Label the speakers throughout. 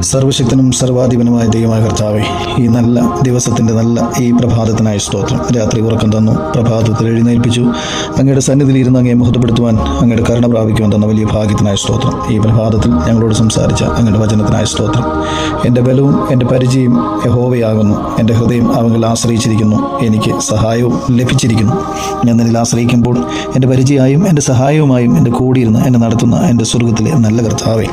Speaker 1: സർവശക്തനും സർവാധിപനുമായ ദൈവമായ കർത്താവേ, ഈ നല്ല ദിവസത്തിൻ്റെ നല്ല ഈ പ്രഭാതത്തിനായി സ്തോത്രം. രാത്രി ഉറക്കം തന്നു, പ്രഭാതത്തിൽ എഴുന്നേൽപ്പിച്ചു. അങ്ങയുടെ സന്നിധിയിൽ ഇരുന്ന് അങ്ങയെ മഹത്വപ്പെടുത്തുവാൻ, അങ്ങയുടെ കരുണ പ്രാപിക്കുവാൻ തന്ന വലിയ ഭാഗ്യത്തിനായി സ്തോത്രം. ഈ പ്രഭാതത്തിൽ ഞങ്ങളോട് സംസാരിച്ച അങ്ങയുടെ വചനത്തിനായി സ്തോത്രം. എൻ്റെ ബലവും എൻ്റെ പരിചയം യഹോവയാകുന്നു. എൻ്റെ ഹൃദയം അവങ്ങളിൽ ആശ്രയിച്ചിരിക്കുന്നു. എനിക്ക് സഹായവും ലഭിച്ചിരിക്കുന്നു. ഞാൻ നിന്നിൽ ആശ്രയിക്കുമ്പോൾ എൻ്റെ പരിചയമായും എൻ്റെ സഹായവുമായും എൻ്റെ കൂടിയിരുന്ന് എന്നെ നടത്തുന്ന എൻ്റെ സ്വർഗത്തിലെ നല്ല കർത്താവേ,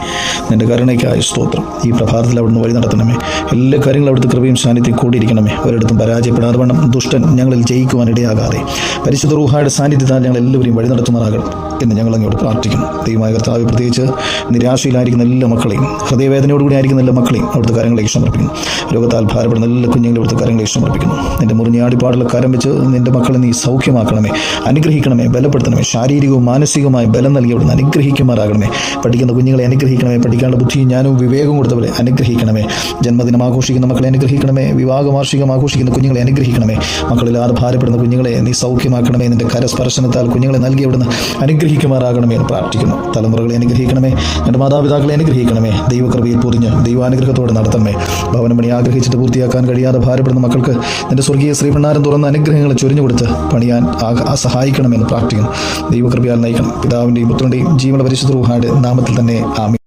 Speaker 1: നിൻ്റെ കരുണയ്ക്കായി സ്തോത്രം. ഈ പ്രഭാതത്തിൽ അവിടുന്ന് വഴി നടത്തണമേ. എല്ലാ കാര്യങ്ങളും അവിടുത്തെ കൃപയും സാന്നിധ്യം കൂടിയിരിക്കണമേ. ഒരിടത്തും പരാജയപ്പെടാതെ വണ്ണം ദുഷ്ടൻ ഞങ്ങളിൽ ജയിക്കുവാൻ ഇടയാകാതെ പരിശുദ്ധ റൂഹായുടെ സാന്നിധ്യത്താൽ ഞങ്ങൾ എല്ലാവരെയും വഴി നടത്തുമാറാകണം എന്ന് ഞങ്ങൾ അങ്ങോട്ട് പ്രാർത്ഥിക്കുന്നു. ദൈവമായ കർത്താവ്, പ്രത്യേകിച്ച് നിരാശയിലായിരിക്കുന്ന എല്ലാ മക്കളെയും, ഹൃദയവേദനയോടുകൂടി ആയിരിക്കുന്ന എല്ലാ മക്കളെയും അവിടുത്തെ കാര്യങ്ങളിലേക്ക് സമർപ്പിക്കുന്നു. രോഗത്താൽ ഭാരപ്പെടുന്ന എല്ലാ കുഞ്ഞുങ്ങളും അവിടുത്തെ കാര്യങ്ങളിലേക്ക് സമർപ്പിക്കുന്നു. നിൻ്റെ മുറിഞ്ഞാടിപ്പാടുള്ള കരം വെച്ച് നിൻ്റെ മക്കളെ നീ സൗഖ്യമാക്കണമേ, അനുഗ്രഹിക്കണമേ, ബലപ്പെടുത്തണമേ. ശാരീരികവും മാനസികവുമായ ബലം നൽകി അവിടുന്ന് അനുഗ്രഹിക്കുമാറാകണമേ. പഠിക്കുന്ന കുഞ്ഞുങ്ങളെ അനുഗ്രഹിക്കണമേ. പഠിക്കാനുള്ള ബുദ്ധിയും ജ്ഞാനവും വിവേകവും കൊടുത്തവരെ അനുഗ്രഹിക്കണമേ. ജന്മദിനം ആഘോഷിക്കുന്ന മക്കളെ അനുഗ്രഹിക്കണമേ. വിവാഹ വാർഷികം ആഘോഷിക്കുന്ന കുഞ്ഞുങ്ങളെ അനുഗ്രഹിക്കണമേ. മക്കളില്ലാതെ ഭാരപ്പെടുന്ന കുഞ്ഞുങ്ങളെ നീ സൗഖ്യമാക്കണമേ. നിന്റെ കരസ്പർശനത്താൽ കുഞ്ഞുങ്ങളെ നൽകി അവിടുന്ന് അനുഗ്രഹിക്കുമാറാകണമേ എന്ന് പ്രാർത്ഥിക്കുന്നു. തലമുറകളെ അനുഗ്രഹിക്കണമേ. എൻ്റെ മാതാപിതാക്കളെ അനുഗ്രഹിക്കണമേ. ദൈവകൃപയിൽ പൊതിഞ്ഞ് ദൈവാനുഗ്രഹത്തോടെ നടത്തണമേ. ഭവനം പണി ആഗ്രഹിച്ചിട്ട് പൂർത്തിയാക്കാൻ കഴിയാതെ ഭാരപ്പെടുന്ന മക്കൾക്ക് നിന്റെ സ്വർഗീയ ശ്രീഭണ്ഡാരം തുറന്ന അനുഗ്രഹങ്ങളെ ചൊരിഞ്ഞു കൊടുത്ത് പണിയാൻ സഹായിക്കണമെന്ന് പ്രാർത്ഥിക്കുന്നു. ദൈവകൃപയാൽ നയിക്കണം. പിതാവിൻ്റെയും പുത്രൻ്റെയും ജീവനുള്ള പരിശുദ്ധ റൂഹായുടെ നാമത്തിൽ തന്നെ ആമീൻ.